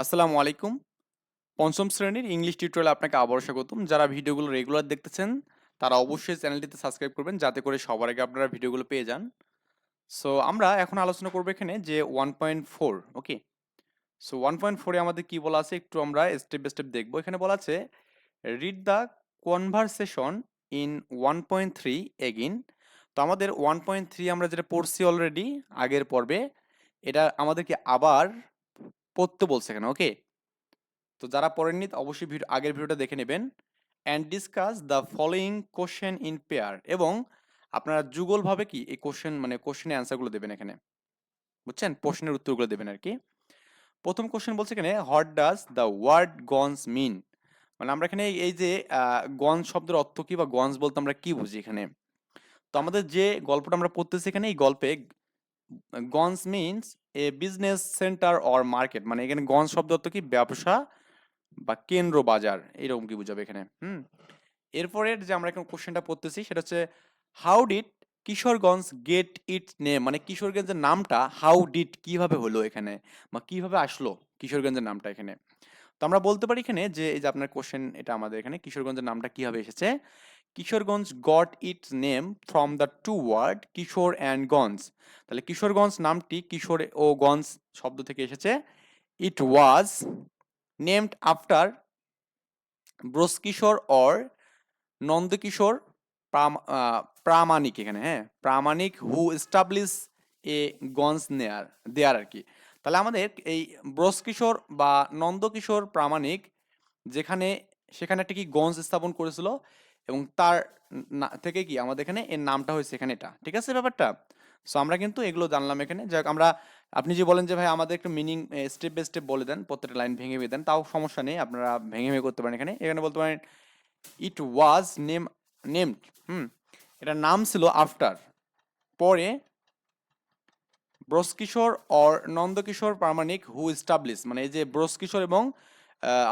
আসসালামু আলাইকুম। পঞ্চম শ্রেণীর ইংলিশ টিউটোরিয়ালে আপনাকে আবারও স্বাগতম। যারা ভিডিওগুলো রেগুলার দেখতেছেন, তারা অবশ্যই চ্যানেলটিতে সাবস্ক্রাইব করবেন যাতে করে সবার আগে আপনারা ভিডিওগুলো পেয়ে যান। সো আমরা এখন আলোচনা করব এখানে যে 1.4, ওকে? সো 1.4 এ আমাদের কি বলা আছে একটু আমরা স্টেপ বাই স্টেপ দেখব। এখানে বলা আছে read the conversation in 1.3 again. তো আমাদের 1.3 আমরা যেটা পড়ছি অলরেডি আগের পর্বে, এটা আমাদেরকে আবার পড়তে বলছে এখানে, ওকে? তো যারা পড়েননি অবশ্যই আগের ভিডিওটা দেখে নেবেন। And discuss the following question in pair, এবং আপনারা যুগলভাবে কি এই কোশ্চেনের অ্যান্সারগুলো দেবেন এখানে, বুঝছেন? প্রশ্নের উত্তরগুলো দেবেন আর কি। প্রথম কোশ্চেন বলছে এখানে, হোয়াট ডাজ দ্য ওয়ার্ড গনস মিন? মানে আমরা এখানে এই যে গঞ্জ শব্দের অর্থ কি, বা গঞ্জ বলতে আমরা কি বুঝি এখানে। তো আমাদের যে গল্পটা আমরা পড়তেছি এখানে, এই গল্পে গঞ্জ means a business centre or market, মানে এখানে গঞ্জ শব্দ অর্থ কি, ব্যবসা বা কেন্দ্র বাজার, এরকম কি বুঝাবে এখানে। এরপরের যে আমরা এখন কোশ্চেনটা পড়তেছি সেটা হচ্ছে, how did Kishoreganj gate it's name? মানে কিশোরগঞ্জের নামটা হাউ ডিড কিভাবে হলো এখানে, বা কিভাবে আসলো কিশোরগঞ্জের নামটা এখানে। তো আমরা বলতে পারি এখানে যে এই যে আপনার কোশ্চেন, এটা আমাদের এখানে কিশোরগঞ্জের নামটা কিভাবে এসেছে। Kishoreganj got its name from the two word Kishore and Ganj. তাহলে কিশোরগঞ্জ নামটি কিশোর ও গঞ্জ শব্দ থেকে এসেছে। It was named after Brajakishore or Nandakishore Pramanik, এখানে হ্যাঁ, প্রামাণিক হু এস্টাবলিশ এ গঞ্জ দেয়ার আর কি। তাহলে আমাদের এই ব্রজকিশোর বা নন্দকিশোর প্রামাণিক যেখানে, সেখানে একটা কি গঞ্জ স্থাপন করেছিল, এবং তার থেকে কি আমাদের এখানে এর নামটা হয়েছে এখানে এটা, ঠিক আছে ব্যাপারটা। সো আমরা কিন্তু এগুলো জানলাম এখানে। যাক আমরা, আপনি যে বলেন যে ভাই আমাদের একটু মিনিং স্টেপ বাই স্টেপ বলে দেন, প্রত্যেকটা লাইন ভেঙে ভেঙে দেন, তাও সমস্যা নেই, আপনারা ভেঙে ভেঙে করতে পারেন এখানে। এখানে বলতে পারেন ইট ওয়াজ নেমড, এটা নাম ছিল আফটার, পরে Brajakishore or Nandakishore Pramanik who establish, মানে এই যে ব্রজকিশোর এবং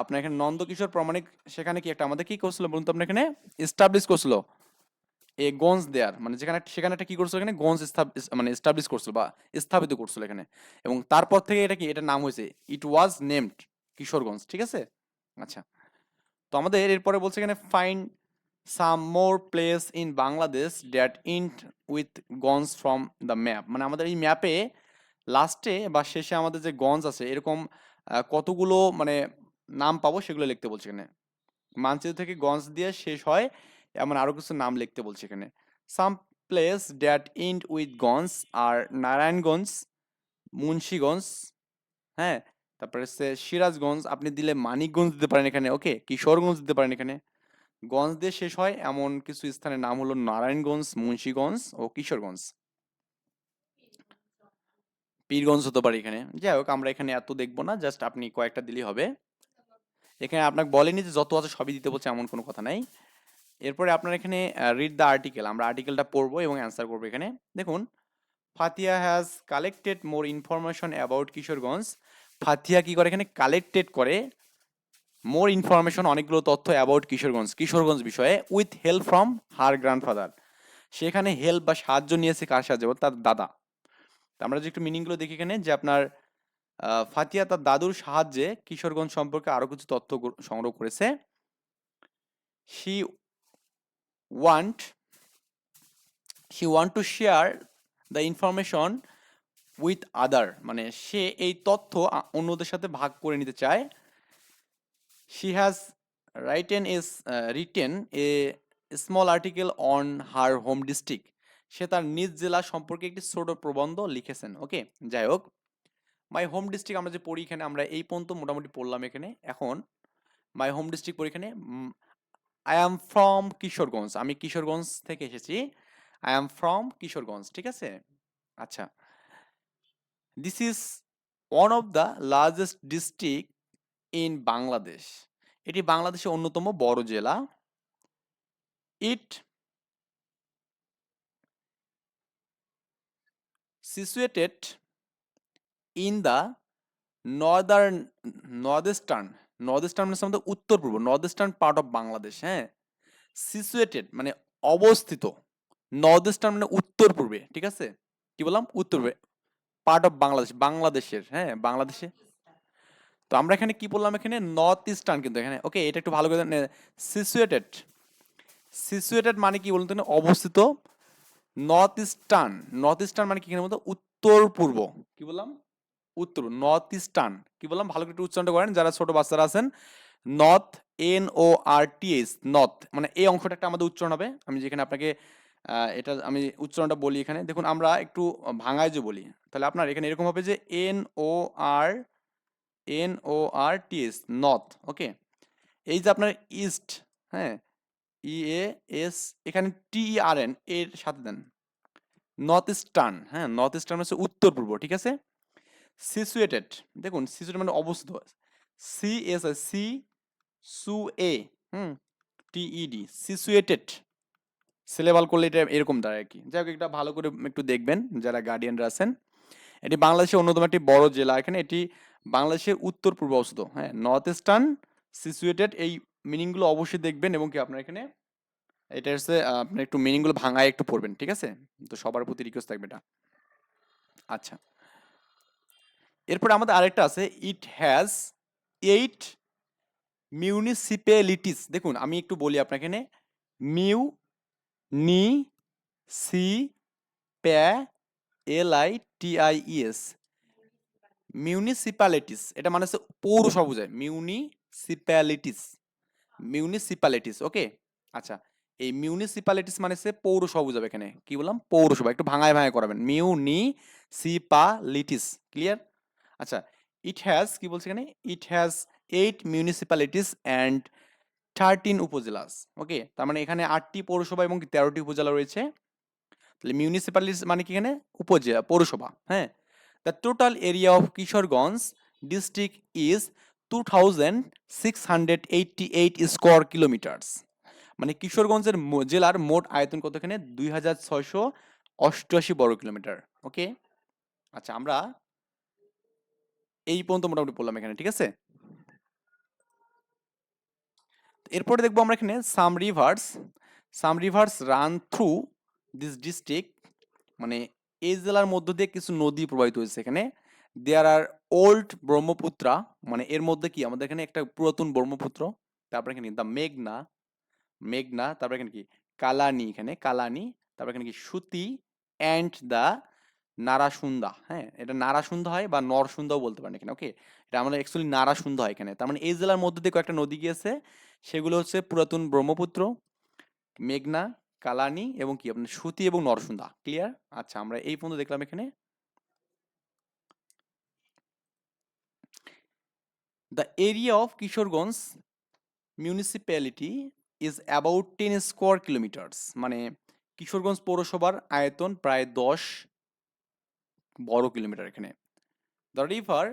আপনার এখানে নন্দকিশোর প্রামাণিক, সেখানে কি একটা আমাদের কি করছিল বলুন তো, আপনার এখানে এস্টাবলিশ করছিল এ গঞ্জ দেয়ার, মানে যেখানে সেখানে একটা কি করছিল এখানে গঞ্জ মানে এস্টাবলিশ করছিল বা স্থাপিত করছিল এখানে, এবং তারপর থেকে এটা কি, এটা নাম হয়েছে ইট ওয়াজ নেমড কিশোরগঞ্জ, ঠিক আছে। আচ্ছা, তো আমাদের এরপরে বলছে এখানে find some more place in Bangladesh that int with গঞ্জ ফ্রম দ্য ম্যাপ। মানে আমাদের এই ম্যাপে লাস্টে বা শেষে আমাদের যে গঞ্জ আছে এরকম কতগুলো মানে নাম পাবো সেগুলো লিখতে বলছে এখানে। মানচিত্র থেকে গঞ্জ দিয়ে শেষ হয় এমন আরো কিছু নাম লিখতে বলছে এখানে। Some place that int with গঞ্জ আর নারায়ণগঞ্জ, মুন্সিগঞ্জ, হ্যাঁ, তারপরে হচ্ছে সিরাজগঞ্জ, আপনি দিলে মানিকগঞ্জ দিতে পারেন এখানে, ওকে, কিশোরগঞ্জ দিতে পারেন এখানে। গঞ্জ দিয়ে শেষ হয় এমন কিছু স্থানের নাম হলো নারায়ণগঞ্জ, মুন্সিগঞ্জ ও কিশোরগঞ্জ। পীরগঞ্জ হতে পারে এখানে। যাই হোক, আমরা এখানে এত দেখবো না, জাস্ট আপনি কয়েকটা দিলেই হবে। এখানে আপনাকে বলেনি যে যত আছে সবই দিতে বলছে, এমন কোনো কথা নাই। এরপরে আপনার এখানে রিড দ্য আর্টিকেল, আমরা আর্টিকেলটা পড়বো এবং অ্যান্সার করবো এখানে। দেখুন, Fatiha has collected more information about Kishoreganj. Fatiha কি করে এখানে, কালেক্টেড করে মোর ইনফরমেশন, অনেকগুলো তথ্য অ্যাবাউট কিশোরগঞ্জ, কিশোরগঞ্জ বিষয়ে, with help from her grandfather. সেখানে হেল্প বা সাহায্য নিয়েছে কার সাহায্যে, তার দাদা। তা আমরা যে একটু মিনিংগুলো দেখি এখানে, যে আপনার ফাতিয়া তার দাদুর সাহায্যে কিশোরগঞ্জ সম্পর্কে আরো কিছু তথ্য সংগ্রহ করেছে। She want to share the information with other, মানে সে এই তথ্য অন্যদের সাথে ভাগ করে নিতে চায়। She has written a small article on her home district. সে তার নিজ জেলা সম্পর্কে একটি ছোট প্রবন্ধ লিখেছেন, ওকে। যাই হোক, মাই হোম ডিস্ট্রিক্ট আমরা যে পড়ি এখানে, আমরা এই পর্যন্ত মোটামুটি পড়লাম এখানে। এখন মাই হোম ডিস্ট্রিক্ট পড়ি এখানে, আই অ্যাম ফ্রম কিশোরগঞ্জ, আমি কিশোরগঞ্জ থেকে এসেছি। আই অ্যাম ফ্রম কিশোরগঞ্জ, ঠিক আছে। আচ্ছা, this is one of the largest district in Bangladesh. এটি বাংলাদেশের অন্যতম বড় জেলা। It situated in the northern north eastern মানে আমাদের উত্তর পূর্ব, north eastern part of Bangladesh, হ্যাঁ। সিচুয়েটেড মানে অবস্থিত, নর্থ ইস্টার্ন মানে উত্তর পূর্বে, ঠিক আছে। কি বললাম, উত্তর পূর্বে, পার্ট অফ বাংলাদেশ, বাংলাদেশের, হ্যাঁ, বাংলাদেশে। তো আমরা এখানে কি বললাম, এখানে নর্থ ইস্টার্ন, কিন্তু এখানে ওকে এটা একটু ভালো করে সিচুয়েটেড। সিচুয়েটেড মানে কি বলুন তো, অবস্থিত। নর্থ ইস্টার্ন, নর্থ ইস্টার্ন মানে কি এখানে মধ্যে উত্তর পূর্ব, কি বললাম, উত্তর, নর্থ ইস্টার্ন, কি বললাম, ভালো করে একটু উচ্চারণটা করেন যারা ছোট বাচ্চারা আছেন। নর্থ, NORTH, নর্থ, মানে এই অংশটা একটা আমাদের উচ্চারণ হবে। আমি যেখানে আপনাকে এটা আমি উচ্চারণটা বলি এখানে দেখুন, আমরা একটু ভাঙায় যে বলি, তাহলে আপনার এখানে এরকম হবে যে NORTH, নর্থ। ওকে, এই যে আপনার ইস্ট, হ্যাঁ, EAS, এখানে TERN এর সাথে দেন, নর্থ ইস্টার্ন, হ্যাঁ, নর্থ ইস্টার্ন হচ্ছে উত্তর পূর্ব, ঠিক আছে। সিচুয়েটেড, দেখুন সিচুয়েটেড মানে অবস্থিত, সি সু এ, হুম, TED, সিচুয়েটেড, সিলেবাল করলে এটা এরকম দাঁড়ায় আর কি। যাই হোক, এটা ভালো করে একটু দেখবেন যারা গার্ডিয়ানরা আছেন। এটি বাংলাদেশের অন্যতম একটি বড় জেলা, এখানে এটি বাংলাদেশের উত্তর পূর্ব অবস্থিত, হ্যাঁ, নর্থ ইস্টার্ন, সিচুয়েটেড, এই মিনিংগুলো অবশ্যই দেখবেন এবং কি আপনার এখানে এটা হচ্ছে আপনি একটু মিনিংগুলো ভাঙায় একটু পড়বেন, ঠিক আছে। তো সবার প্রতি রিকোয়েস্ট থাকবে এটা। আচ্ছা, এরপরে আমাদের আরেকটা আছে, ইট হ্যাজ 8 মিউনিসিপ্যালিটিস। দেখুন আমি একটু বলি আপনাকে, এখানে মিউ নি সি প্যা LITIES, মিউনিসিপ্যালিটিস, এটা মানে হচ্ছে পৌরসভা বোঝায়, মিউনিসিপ্যালিটিস, মিউনিসিপ্যালিটিস, ওকে। আচ্ছা, এই মিউনিসিপ্যালিটিস মানে হচ্ছে পৌরসভা বোঝাবে, এখানে কি বললাম, পৌরসভা, একটু ভাঙায় ভাঙায় করাবেন, মিউনিসিপ্যালিটিস, ক্লিয়ার। আচ্ছা, ইট হ্যাজ, কি বলছে এখানে, it has 8 municipalities and 13 upazilas. Okay, তার মানে এখানে 8টি পৌরসভা এবং 13টি উপজেলা রয়েছে। তাহলে মিউনিসিপ্যালিটিস মানে কি, এখানে উপজেলা, পৌরসভা, হ্যাঁ। The total area of Kishoreganj district is 2688 square kilometres. মানে কিশোরগঞ্জের জেলার মোট আয়তন কত, এখানে 2688 বর্গ কিলোমিটার। ওকে, আচ্ছা, আমরা এই পর্যন্ত মোটামুটি বললাম এখানে, ঠিক আছে। এরপরে দেখবো আমরা এখানে some rivers run through this district, মানে এই জেলার মধ্য দিয়ে কিছু নদী প্রবাহিত হয়েছে এখানে। দেয়ার আর ওল্ড ব্রহ্মপুত্রা, মানে এর মধ্যে কি আমাদের এখানে একটা পুরাতন ব্রহ্মপুত্র, তারপরে এখানে দ্য মেঘনা, তারপরে এখানে কি কালানি, এখানে কালানি, তারপরে এখানে কি সুতি অ্যান্ড দ্য নারাসুন্দা, হ্যাঁ, এটা নারাসুন্দা হয় বা নরসুন্দাও বলতে পারেন এখানে। ওকে, এটা আমাদের অ্যাকচুয়ালি নারাসুন্দা হয় এখানে। তার মানে এই জেলার মধ্যে দিয়ে কয়েকটা নদী গিয়েছে, সেগুলো হচ্ছে পুরাতন ব্রহ্মপুত্র, মেঘনা, কালানি এবং কি আপনার সুতি এবং নরসুন্দা, ক্লিয়ার। আচ্ছা, আমরা এই পর্যন্ত দেখলাম এখানে। The area of Kishoreganj municipality is about 10 square kilometres, মানে কিশোরগঞ্জ পৌরসভার আয়তন প্রায় 10 বর্গ কিলোমিটার এখানে। The river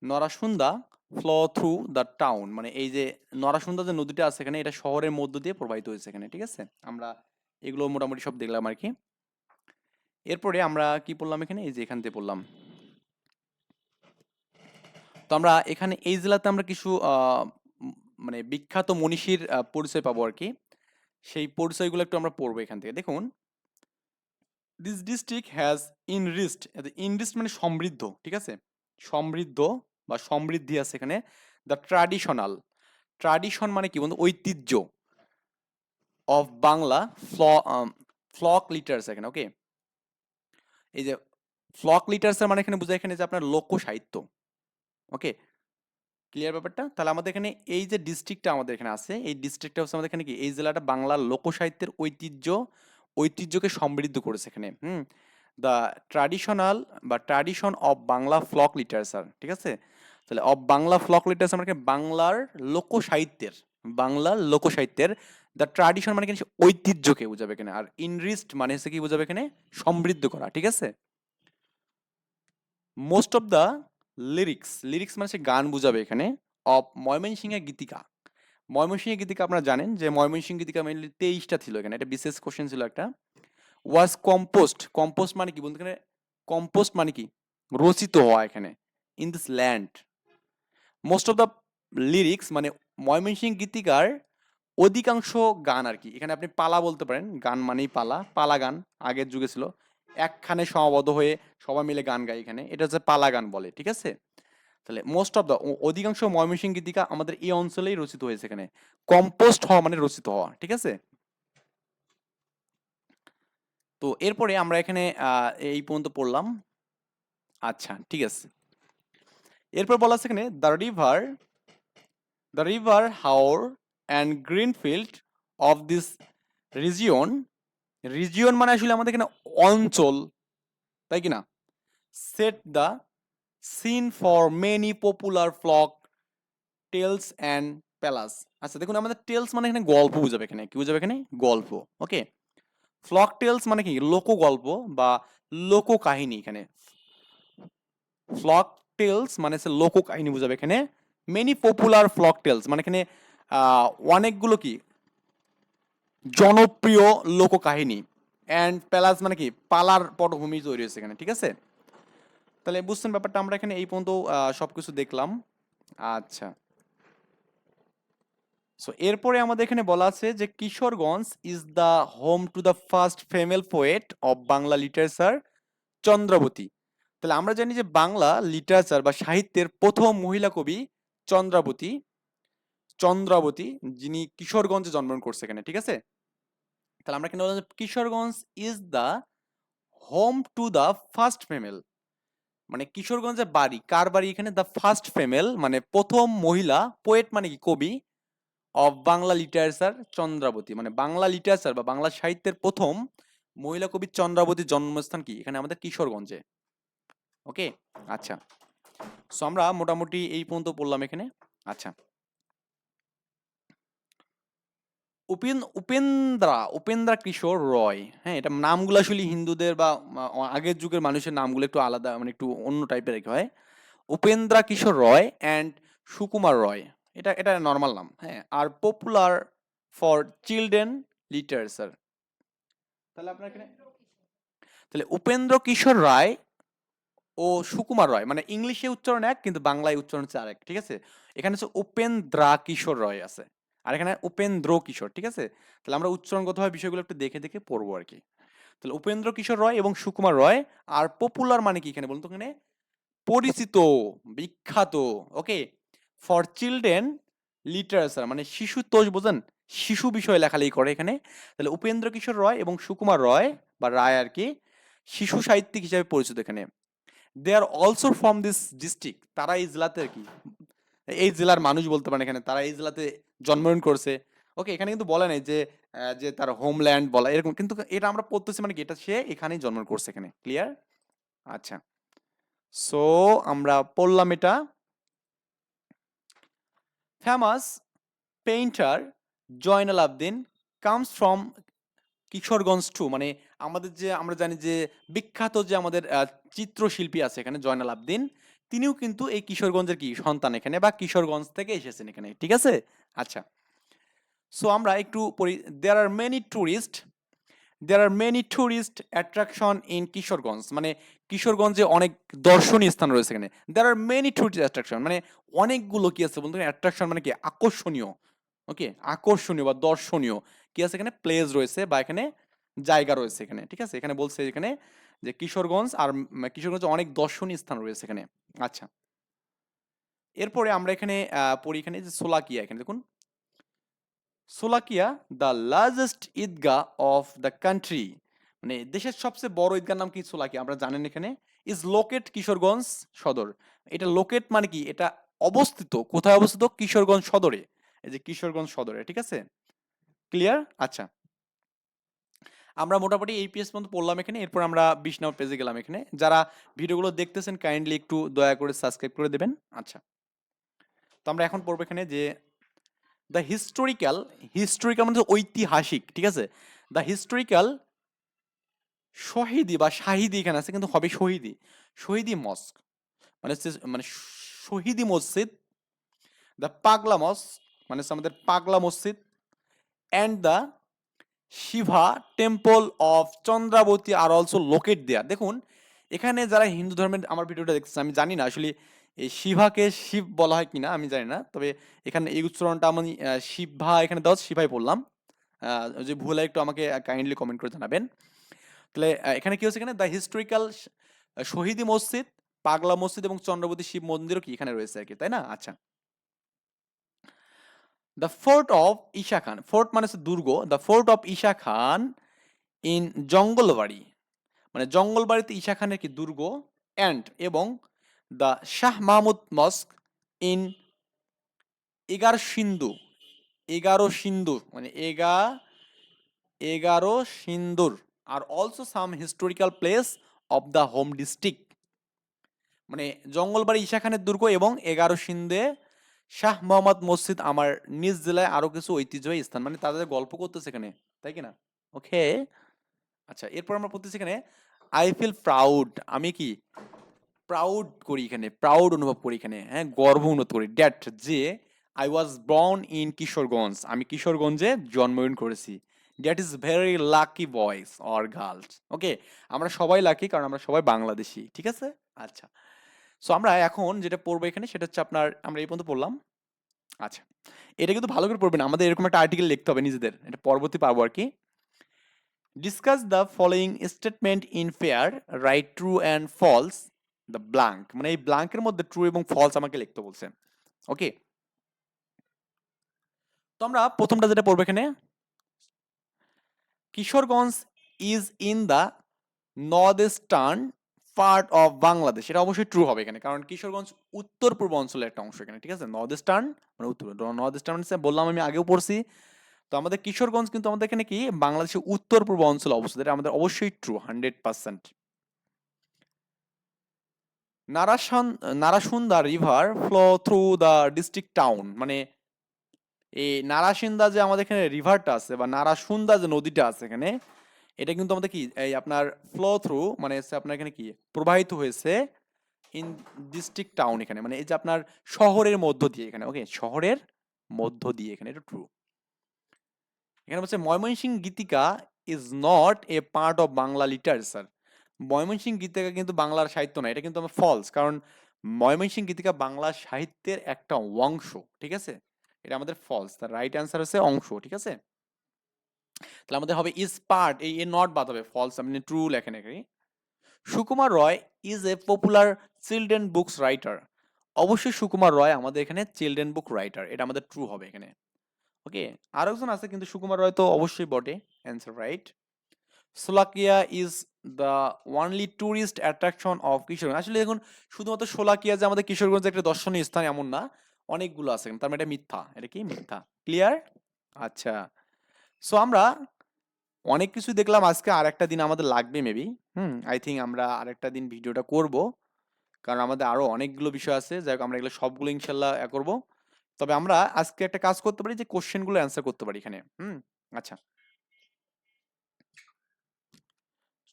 Narasunda flow through the town, মানে এই যে নরাসুন্দা যে নদীটা আছে এখানে, এটা শহরের মধ্য দিয়ে প্রবাহিত হয়েছে এখানে, ঠিক আছে। আমরা এগুলো মোটামুটি সব দেখলাম আর কি। এরপরে আমরা কি পড়লাম এখানে, এই যে এখান থেকে পড়লাম। তো আমরা এখানে এই জেলাতে আমরা কিছু মানে বিখ্যাত মনীষীর পরিচয় পাবো আর কি। সেই পরিচয়গুলো একটু আমরা পড়বো এখান থেকে। দেখুন, দিস ডিস্ট্রিক্ট হ্যাজ ইনরিচড, ইনরিচড মানে সমৃদ্ধ, ঠিক আছে, সমৃদ্ধ বা সমৃদ্ধি আছে এখানে। দ্য ট্র্যাডিশন মানে কি বন্ধু, ঐতিহ্য, অফ বাংলা ফ্লক লিটার্স এখানে। ওকে, এই যে ফ্লক লিটার্স মানে এখানে বোঝায় এখানে যে আপনার লোক সাহিত্য। ওকে, ক্লিয়ার ব্যাপারটা। তাহলে আমাদের এখানে এই যে ডিস্ট্রিক্টটা আমাদের এখানে আছে, এই ডিস্ট্রিক্টটা হচ্ছে আমাদের এখানে কি, এই জেলাটা বাংলার লোকসাহিত্যের ঐতিহ্যকে সমৃদ্ধ করেছে এখানে। The tradition of Bangla folk literature, ঠিক আছে। তাহলে অফ বাংলা ফ্লক লিটারেচার মানে বাংলার লোকসাহিত্যের দ্য ট্র্যাডিশন মানে কিন্তু ঐতিহ্যকে বোঝাবে এখানে, আর ইনরিচড মানে হচ্ছে কি বোঝাবে এখানে, সমৃদ্ধ করা, ঠিক আছে। মোস্ট অফ দ্য লিরিক্স মানে হচ্ছে গান বুঝাবে এখানে, অফ ময়মনসিংহের গীতিকা। ময়মনসিংহের গীতিকা আপনারা জানেন যে ময়মনসিংহ গীতিকা মেনলি 23টা ছিল এখানে, এটা বিশেষ কোশ্চেন ছিল একটা। ওয়াজ কম্পোস্ট মানে কি বলতে, এখানে কম্পোস্ট মানে কি, রচিত হওয়া এখানে, in this land. Most of the lyrics মানে ময়মনসিংহ গীতিকার অধিকাংশ গান আর কি, এখানে আপনি পালা বলতে পারেন, গান মানেই পালা গান আগের যুগে ছিল, একখানে সমাবদ্ধ হয়ে সবাই মিলে গান গায় এখানে, এটা হচ্ছে পালা গান বলে, ঠিক আছে। তাহলে মোস্ট অফ দ্য অধিকাংশ ময়মনসিংহ গীতিকা আমাদের এই অঞ্চলেই রচিত হয়েছে এখানে। কম্পোস্ট হওয়া মানে রচিত হওয়া, ঠিক আছে। তো এরপরে আমরা এখানে এই পর্যন্ত পড়লাম। আচ্ছা ঠিক আছে, এরপর বলা আছে এখানে the river haor and greenfield of this region. Region মানে আসলে আমাদের এখানে অঞ্চল, তাই কি না? Set the scene for many popular folk tales and palas. আচ্ছা দেখুন, আমাদের টেলস মানে এখানে গল্প বুঝাবে, এখানে কি বুঝাবে? এখানে গল্প। ওকে, ফ্লক টেলস মানে কি? লোকগল্প বা লোককাহিনী। এখানে ফ্লক টেলস মানে হচ্ছে লোককাহিনী বুঝাবে এখানে। মেনি পপুলার ফ্লক টেলস মানে এখানে অনেকগুলো কি জনপ্রিয় লোককাহিনী। অ্যান্ড প্যালাস মানে কি? পালার পটভূমি তৈরি হয়েছে এখানে, ঠিক আছে। তাহলে বুঝছেন ব্যাপারটা, আমরা এখানে এই পর্যন্ত সবকিছু দেখলাম। আচ্ছা, সো এরপরে আমাদের এখানে বলা আছে যে Kishoreganj is the home to the first female poet of Bangla literature, Chandrabati. তাহলে আমরা জানি যে বাংলা লিটারেচার বা সাহিত্যের প্রথম মহিলা কবি চন্দ্রাবতী, যিনি কিশোরগঞ্জে জন্মগ্রহণ করছে এখানে, ঠিক আছে। তাহলে আমরা এখানে বললাম যে Kishoreganj is the home to the first female, মানে কিশোরগঞ্জের বাড়ি, কার বাড়ি? এখানে দ্য ফার্স্ট ফিমেল মানে প্রথম মহিলা, পোয়েট মানে কি? কবি, অফ বাংলা লিটারেচার, চন্দ্রাবতী মানে বাংলা লিটারেচার বা বাংলা সাহিত্যের প্রথম মহিলা কবি চন্দ্রাবতীর জন্মস্থান কি? এখানে আমাদের কিশোরগঞ্জে। ওকে, আচ্ছা, সো আমরা মোটামুটি এই পর্যন্ত পড়লাম এখানে। আচ্ছা, উপেন্দ্রা কিশোর রয়, হ্যাঁ, এটা নামগুলো আসলে হিন্দুদের বা আগের যুগের মানুষের নামগুলো একটু আলাদা, মানে একটু অন্য টাইপের হয়। উপেন্দ্রা কিশোর রয় অ্যান্ড সুকুমার রয়, এটা এটা নর্মাল নাম, হ্যাঁ। Are popular for children literature. তাহলে আপনার এখানে তাহলে উপেন্দ্র কিশোর রায় ও সুকুমার রয়, মানে ইংলিশে উচ্চারণ এক কিন্তু বাংলায় উচ্চারণ হচ্ছে আরেক, ঠিক আছে। এখানে হচ্ছে উপেন্দ্রা কিশোর রয় আছে, আর এখানে উপেন্দ্র কিশোর, ঠিক আছে। তাহলে আমরা উচ্চারণগতভাবে বিষয়গুলো একটু দেখে দেখে পড়বো আর কি। তাহলে উপেন্দ্র কিশোর রয় এবং সুকুমার রয়। আর পপুলার মানে কি এখানে বলুন তো? এখানে পরিচিত, বিখ্যাত। ওকে, ফর চিলড্রেন লিটারেচার মানে শিশু তোষ, বোঝেন? শিশু বিষয়ে লেখালেখি করে এখানে। তাহলে উপেন্দ্র কিশোর রয় এবং সুকুমার রয় বা রায় আর কি শিশু সাহিত্যিক হিসেবে পরিচিত এখানে। They are also from this district, তারা এই জেলাতে আর কি, এই জেলার মানুষ বলতে পারেন এখানে, তারা এই জেলাতে জন্মগ্রহণ করছে। ওকে, এখানে কিন্তু বলা নেই যে যে তার হোমল্যান্ড বলা এরকম, কিন্তু এটা আমরা পড়তেছি মানে কি এটা সে এখানেই জন্মগ্রহণ করছে এখানে। ক্লিয়ার? আচ্ছা, সো আমরা পড়লাম এটা। Famous painter Zainul Abedin comes from Kishoreganj too, মানে আমাদের যে আমরা জানি যে বিখ্যাত যে আমাদের চিত্রশিল্পী আছে এখানে জয়নাল আবদিন, তিনিও কিন্তু এই কিশোরগঞ্জের কি সন্তান এখানে, বা কিশোরগঞ্জ থেকে এসেছেন এখানে, ঠিক আছে। আচ্ছা, সো আমরা একটু পড়ি। There are many tourist attraction in Kishoreganj, মানে কিশোরগঞ্জে অনেক দর্শনীয় স্থান রয়েছে এখানে। There are many tourist attraction মানে অনেকগুলো কি আছে বলতে? অ্যাট্রাকশন মানে কি? আকর্ষণীয়। ওকে, আকর্ষণীয় বা দর্শনীয় কি আছে এখানে? প্লেস রয়েছে বা এখানে জায়গা রয়েছে এখানে, ঠিক আছে। এখানে বলছে এখানে যে কিশোরগঞ্জ আর কিশোরগঞ্জে অনেক দর্শনীয় স্থান রয়েছে এখানে। আচ্ছা, এরপরে আমরা এখানে পড়ি এখানে যে সোলাকিয়া, এখানে দেখুন Sholakia the largest Eidgah of the country, মানে দেশের সবচেয়ে বড় ঈদগার নাম কি? সোলাকিয়া, আমরা জানেন এখানে। ইজ লোকেট কিশোরগঞ্জ সদর। এটা লোকেট মানে কি? এটা অবস্থিত, কোথায় অবস্থিত? কিশোরগঞ্জ সদরে, এই যে কিশোরগঞ্জ সদরে, ঠিক আছে। ক্লিয়ার? আচ্ছা, আমরা মোটামুটি এই পেজ পর্যন্ত পড়লাম এখানে। এরপর আমরা 20 নম্বর পেজে গেলাম এখানে। যারা ভিডিওগুলো দেখতেছেন কাইন্ডলি একটু দয়া করে সাবস্ক্রাইব করে দেবেন। আচ্ছা, তো আমরা এখন পড়বো এখানে যে দ্য হিস্টোরিক্যাল মানে ঐতিহাসিক, ঠিক আছে। দ্য হিস্টোরিক্যাল শহীদি বা শাহিদি এখানে আছে, কিন্তু হবে শহীদি, শহীদি মস্ক মানে হচ্ছে মানে শহীদি মসজিদ। দ্য পাগলা মস্ক মানে হচ্ছে আমাদের Pagla Masjid. And the Shiva temple of Chandrabati are also locate there. দেখুন এখানে যারা হিন্দু ধর্মের আমার ভিডিওটা দেখতেছে, আমি জানি না আসলে এই শিভাকে শিব বলা হয় কিনা, আমি জানি না। তবে এখানে এই উচ্চারণটা আমি শিভা এখানে দেওয়া শিভাই বললাম। যে ভুল হয় একটু আমাকে কাইন্ডলি কমেন্ট করে জানাবেন। তাহলে এখানে কি হচ্ছে? এখানে দ্য হিস্টোরিক্যাল শহীদি মসজিদ, পাগলা মসজিদ এবং চন্দ্রবতী শিব মন্দিরও কি এখানে রয়েছে আর কি, তাই না? আচ্ছা, the fort of Isha Khan, fort মানে হচ্ছে দুর্গ, the fort of Isha Khan in Jangalbari, মানে জঙ্গলবাড়িতে ঈশা খানের কি দুর্গ, অ্যান্ড এবং the Shah Mahmud mosque in Egaro Sindhu, Egaro Sindhu মানে এগারো সিন্ধুর are also some historical place of the home district, মানে জঙ্গলবাড়ি ঈশা খানের দুর্গ এবং এগারো সিন্ধে শাহ মোহাম্মদ মসজিদ আমার নিজ জেলায় আরো কিছু ঐতিহ্যবাহী স্থান, মানে তাদের গল্প করতেছে এখানে, তাই কিনা? ওকে, আচ্ছা, এরপর আমরা পড়তেছি এখানে আই ফিল প্রাউড, আমি কি প্রাউড করি এখানে, প্রাউড অনুভব করি এখানে, হ্যাঁ, গর্ব অনুভব করি, দ্যাট যে I was born in Kishoreganj, আমি কিশোরগঞ্জে জন্মগ্রহণ করেছি, that is very lucky boys or girls. Okay, আমরা সবাই লাকি কারণ আমরা সবাই বাংলাদেশি, ঠিক আছে? আচ্ছা, সো আমরা এখন যেটা পড়বো এখানে সেটা হচ্ছে আপনার, আমরা এই পর্যন্ত পড়লাম। আচ্ছা, এটা কিন্তু ভালো করে পড়বেন, আমাদের এরকম একটা আর্টিকেল লিখতে হবে নিজেদের, এটা পরবর্তী পারবো আর কি। Discuss the following statement in pair, write true and false the blank, মানে এই ব্ল্যাঙ্কের মধ্যে ট্রু এবং ফলস আমাকে লিখতে বলছে। ওকে, তো আমরা প্রথমটা যেটা পড়বো এখানে, Kishoreganj is in the north eastern part of Bangladesh, এটা অবশ্যই ট্রু হবে এখানে, কারণ কিশোরগঞ্জ উত্তর পূর্ব অঞ্চলের একটা অংশ এখানে, ঠিক আছে? নর্থ ইস্টার্ন মানে উত্তর, নর্থ ইস্টার্ন বললাম আমি আগেও পড়ছি, তো আমাদের কিশোরগঞ্জ কিন্তু আমাদের এখানে কি বাংলাদেশের উত্তর পূর্ব অঞ্চলে অবস্থিত, এটা আমাদের অবশ্যই true 100%। Narasunda river flow through the district town, মানে এই নারাসিন্দা যে আমাদের এখানে রিভারটা আছে বা নারাসুন্দা যে নদীটা আছে এখানে, এটা কিন্তু আমাদের কি এই আপনার ফ্লো থ্রু মানে হচ্ছে আপনার এখানে কি প্রবাহিত হয়েছে ইন ডিস্ট্রিক্ট টাউন, এখানে মানে এই যে আপনার শহরের মধ্য দিয়ে এখানে, ওকে, শহরের মধ্য দিয়ে এখানে, এটা ট্রু। এখানে বলছে Mymensingh Geetika is not a part of Bangla literature, Mymensingh Geetika কিন্তু বাংলার সাহিত্য না, এটা কিন্তু আমার ফলস, কারণ ময়মনসিংহ গীতিকা বাংলা সাহিত্যের একটা অংশ, ঠিক আছে? এটা আমাদের ফলস, তার রাইট অ্যান্সার হচ্ছে অংশ, ঠিক আছে? তাহলে আমাদের হবে ইজ পার্ট, এই এ নট বাদ হবে, ফলস, আপনি ট্রু লেখেন এখানে। Sukumar Ray is a popular children books writer, অবশ্যই সুকুমার রয় আমাদের এখানে চিলড্রেন বুক রাইটার, এটা আমাদের ট্রু হবে এখানে। ওকে, আরো একজন আছে কিন্তু সুকুমার রয় তো অবশ্যই বটে, answer right. Sholakia is the only tourist attraction of Kishoreganj, আসলে দেখুন শুধুমাত্র শোলাকিয়া যে আমাদের কিশোরগঞ্জের একটা দর্শনীয় স্থান এমন না, অনেকগুলো আছে, তার মানে এটা মিথ্যা, এটা কি মিথ্যা, ক্লিয়ার? আচ্ছা, সো আমরা অনেক কিছু দেখলাম আজকে, আর একটা দিন আমাদের লাগবে মেবি, আই থিঙ্ক আমরা আরেকটা দিন ভিডিওটা করব, কারণ আমাদের আরো অনেকগুলো বিষয় আছে, যাই হোক আমরা এগুলো সবগুলো ইনশাল্লাহ করব। তবে আমরা আজকে একটা কাজ করতে পারি যে কোশ্চেনগুলো অ্যান্সার করতে পারি এখানে, আচ্ছা,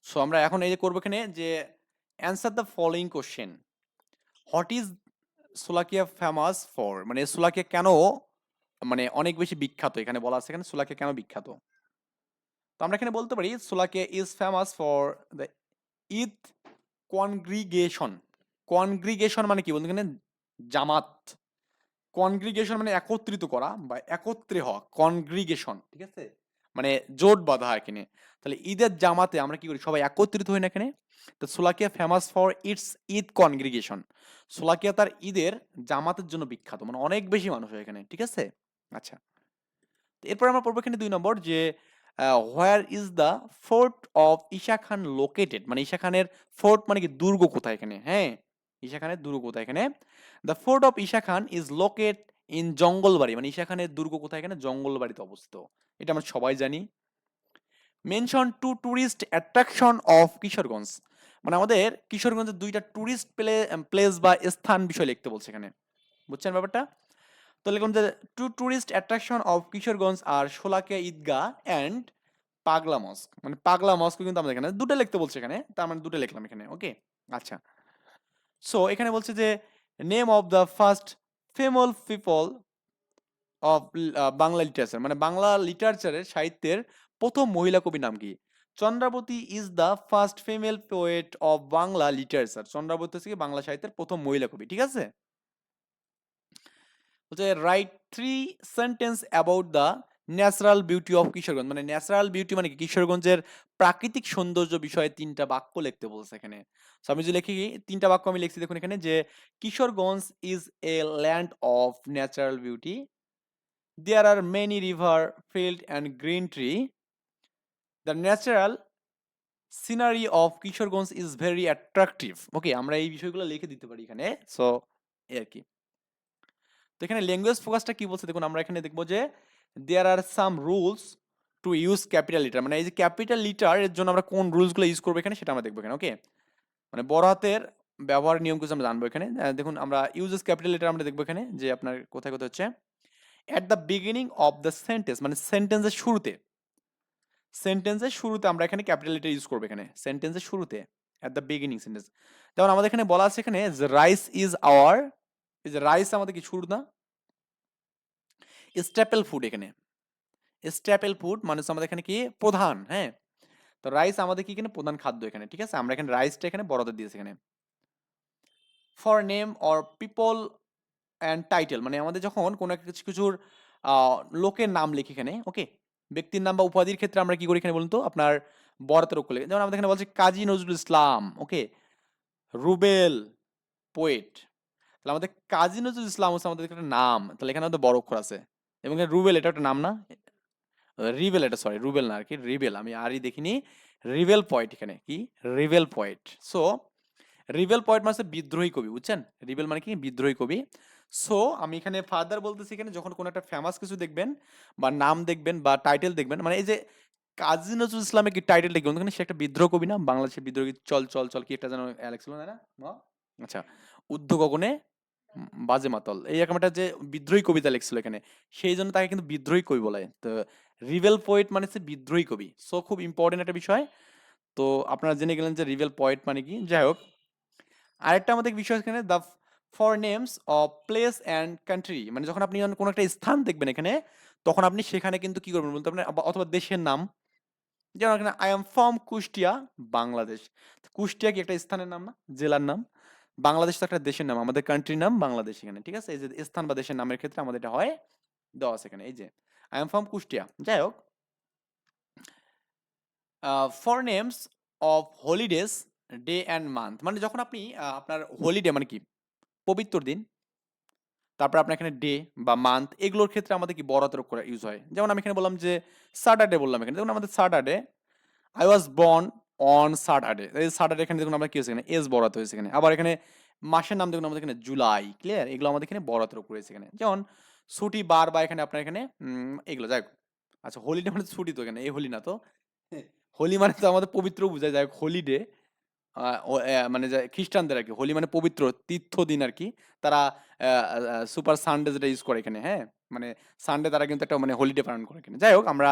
সো আমরা এখন এই যে করবো এখানে যে answer the following question, what is Sholakia famous for, মানে সোলাকিয়া কেন মানে অনেক বেশি বিখ্যাত, এখানে বলা আছে এখানে সোলাকিয়া কেন বিখ্যাত, তো আমরা এখানে বলতে পারি Sholakia is famous for the Eid congregation, congregation মানে কি বলতে এখানে জামাত, কনগ্রিগেশন মানে একত্রিত করা বা একত্রে হওয়া, কনগ্রিগেশন, ঠিক আছে, মানে জোট বাঁধা এখানে, তাহলে ঈদের জামাতে আমরা কি করি সবাই একত্রিত হই না এখানে, তো Sholakia famous for its Eid congregation, Sholakia তার ঈদের জামাতের জন্য বিখ্যাত, মানে অনেক বেশি মানুষ হয় এখানে, ঠিক আছে? আচ্ছা, এরপর আমরা পড়বো এখানে 2 নম্বর যে where is the fort of Isha Khan located, মানে ঈশা খানের ফোর্ট মানে কি দুর্গ কোথায় এখানে, হ্যাঁ, ঈশা খানের দুর্গ কোথায় এখানে, the fort of Isha Khan is locate in Jangalbari, মানে ঈশা খানের দুর্গ কোথায় এখানে জঙ্গলবাড়িতে অবস্থিত, এটা আমরা সবাই জানি। Mention two tourist attraction of Kishoreganj, মানে আমাদের কিশোরগঞ্জের 2টা টুরিস্ট প্লেস বা স্থান বিষয় লিখতে বলছে এখানে, বুঝছেন ব্যাপারটা? তো লিখুন যে two tourist attraction of Kishoreganj are Sholakia Eidgah and Pagla mosque, মানে পাগলা মস্ক কিন্তু আমাদের এখানে দুটো লিখতে বলছে এখানে, তার মানে দুটো লিখলাম এখানে, ওকে। আচ্ছা, সো এখানে বলছে যে name of the first female people of Bangla literature, মানে বাংলা লিটারেচারের সাহিত্যের প্রথম মহিলা কবির নাম কি? Chandrabati is the first female poet of Bangla literature, Chandrabati হচ্ছে কি বাংলা সাহিত্যের প্রথম মহিলা কবি, ঠিক আছে? বলছে right 3 sentence about the natural beauty of Kishoreganj, মানে ন্যাচারাল বিউটি মানে কি, কিশোরগঞ্জের প্রাকৃতিক সৌন্দর্য বিষয়ে ৩টা বাক্য লিখতে বলছে এখানে। সো আমি যদি লিখি ৩টা বাক্য আমি লিখছি দেখুন এখানে যে Kishoreganj is a land of natural beauty. There are many river, field and green tree. The natural scenery of Kishoreganj is very attractive. Okay, আমরা এই বিষয়গুলো লিখে দিতে পারি এখানে। সো এই আর কি। তো এখানে ল্যাঙ্গুয়েজ ফোকাসটা কি বলছে দেখুন, আমরা এখানে দেখবো যে there are some rules to use capital letter, মানে এই যে ক্যাপিটাল লিটার এর জন্য আমরা কোন রুলসগুলো ইউজ করবো এখানে সেটা আমরা দেখবো এখানে। ওকে, মানে বড় হাতের ব্যবহার নিয়ম কিছু আমরা জানবো এখানে। দেখুন আমরা ইউজেস ক্যাপিটাল লিটার আমরা দেখবো এখানে যে আপনার কোথায় কোথায় হচ্ছে at the beginning of the sentence, মানে সেন্টেন্সের শুরুতে, সেন্টেন্সের শুরুতে আমরা এখানে ক্যাপিটাল লিটার ইউজ করবো এখানে সেন্টেন্সের শুরুতে, অ্যাট দ্য বিগিনিং সেন্টেন্স। যেমন আমাদের এখানে বলা আছে এখানে যে রাইস ইজ আওয়ার, এই যে রাইস আমাদের কি শুরু না, স্ট্যাপল ফুড এখানে, স্ট্যাপল ফুড মানে হচ্ছে আমাদের এখানে কি প্রধান, হ্যাঁ। তো রাইস আমাদের কি এখানে প্রধান খাদ্য এখানে, ঠিক আছে। আমরা এখানে রাইসটা এখানে বড়দের দিয়েছি এখানে। For name or people and title, মানে আমাদের যখন কোনো একটা কিছুর লোকের নাম লিখি এখানে, ওকে, ব্যক্তির নাম বা উপাধির ক্ষেত্রে আমরা কি করি এখানে বলুন তো, আপনার বড়াতের অক্ষর লিখি। যেমন আমাদের এখানে বলছে কাজী নজরুল ইসলাম, ওকে, রুবেল পোয়েট। তাহলে আমাদের কাজী নজরুল ইসলাম হচ্ছে আমাদের একটা নাম, তাহলে এখানে আমাদের বড় অক্ষর আছে। এবং এখানে রুবেল এটা একটা নাম না, রিবেল, এটা সরি রুবেল না আর কি, রিবেল, আমি আরই দেখিনি। রিবেল পয়েট এখানে কি, rebel poet. So rebel poet মানে হচ্ছে বিদ্রোহী কবি, বুঝছেন, রিবেল মানে কি বিদ্রোহী কবি। সো আমি এখানে ফার্দার বলতেছি এখানে যখন কোনো একটা ফেমাস কিছু দেখবেন বা নাম দেখবেন বা টাইটেল দেখবেন, মানে এই যে কাজী নজরুল ইসলামের কি টাইটেল দেখবেন ওখানে সে একটা বিদ্রোহ কবি না, বাংলাদেশের বিদ্রোহী, চল চল চল কি একটা যেন অ্যালেক্স ছিল না, আচ্ছা, উদ্ধ গগনে বাজে মাতল, এই রকম একটা যে বিদ্রোহী কবিতা লিখছিল এখানে, সেই জন্য তাকে কিন্তু বিদ্রোহী কবি বলে। তো রিবেল পোয়েট মানে হচ্ছে বিদ্রোহী কবি। সো খুব ইম্পর্টেন্ট একটা বিষয়। তো আপনারা জেনে গেলেন যে রিবেল পোয়েট মানে কি। যাই হোক, আরেকটা আমাদের বিষয় এখানে the for names of place and country, মানে যখন আপনি কোনো একটা স্থান দেখবেন এখানে, তখন আপনি সেখানে কিন্তু কি করবেন বলতে পারেন, অথবা দেশের নাম। যেমন এখানে I am from Kushtia, Bangladesh. Kushtia কি একটা স্থানের নাম না, জেলার নাম। বাংলাদেশ তো একটা দেশের নাম, আমাদের কান্ট্রির নাম বাংলাদেশ এখানে, ঠিক আছে। এই যে স্থান বা দেশের নামের ক্ষেত্রে আমাদের এটা হয় দেওয়া আছে এখানে, এই যে আই এম ফ্রম কুষ্টিয়া। যাই হোক, for names of holidays, day and month, মানে যখন আপনি আপনার হলিডে মানে কি পবিত্র দিন, তারপর আপনার এখানে ডে বা মান্থ এগুলোর ক্ষেত্রে আমাদের কি বড় হাতের অক্ষর ইউজ হয়। যেমন আমি এখানে বললাম যে স্যাটারডে বললাম এখানে, দেখুন আমাদের Saturday, I was born on Saturday, এই স্যাটারডে এখানে দেখুন আমরা কি হয়েছে এখানে এস বড় হাতে হয়েছে এখানে। আবার এখানে মাসের নাম দেখুন আমাদের এখানে জুলাই, ক্লিয়ার, এগুলো আমাদের এখানে বড় হাতের অক্ষর হয়েছে এখানে। যেমন ছুটি বার বা এখানে আপনার এখানে এগুলো যাই হোক। আচ্ছা, হোলিডে মানে ছুটি তো এখানে, এই হোলি না তো, হোলি মানে তো আমাদের পবিত্র বোঝায়। যাই হোক, হোলিডে মানে যে খ্রিস্টানদের আরকি হোলি মানে পবিত্র তীর্থ দিন আরকি। তারা সুপার সানডে যেটা ইউজ করে এখানে, হ্যাঁ? মানে সানডে তারা কিন্তু একটা মানে হলিডে পালন করে এখানে। যাই হোক, আমরা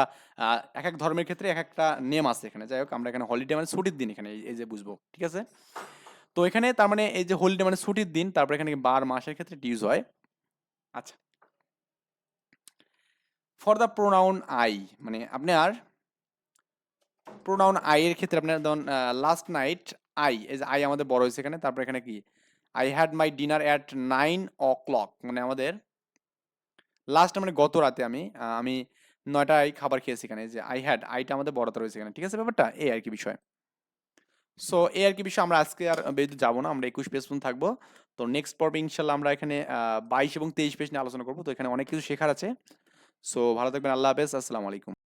একেক ধর্মের ক্ষেত্রে একেকটা নেম আছে এখানে। যাই হোক, আমরা এখানে হলিডে মানে ছুটির দিন এখানে এই যে বুঝবো। ঠিক আছে? তো এখানে তার মানে এই যে হলিডে মানে ছুটির দিন, তারপর এখানে বার মাসের ক্ষেত্রে এটা ইউজ হয়। আচ্ছা। ফর দ্য প্রোনাউন আই, মানে আপনার প্রোনাউন আই এর ক্ষেত্রে আপনার ধরুন লাস্ট নাইট আই, এই যে আই আমাদের বড় হয়েছে এখানে। তারপর এখানে কি I had my dinner at 9 o'clock, মানে আমাদের লাস্ট মানে গত রাতে আমি 9টায় খাবার খেয়েছি এখানে। এই যে আই হ্যাড, আইটা আমাদের বড়তে রয়েছে এখানে। ঠিক আছে ব্যাপারটা? এই আর কি বিষয়। সো এই আর কি বিষয়। আমরা আজকে আর বেশি যাবো না, আমরা 21 পেজ পর্যন্ত থাকবো। তো নেক্সট পর্বে ইনশাল্লাহ আমরা এখানে 22 এবং 23 পেজ নিয়ে আলোচনা করবো। তো এখানে অনেক কিছু শেখার আছে। সো ভালো থাকবেন, আল্লাহ হাফেজ, আসসালামু আলাইকুম।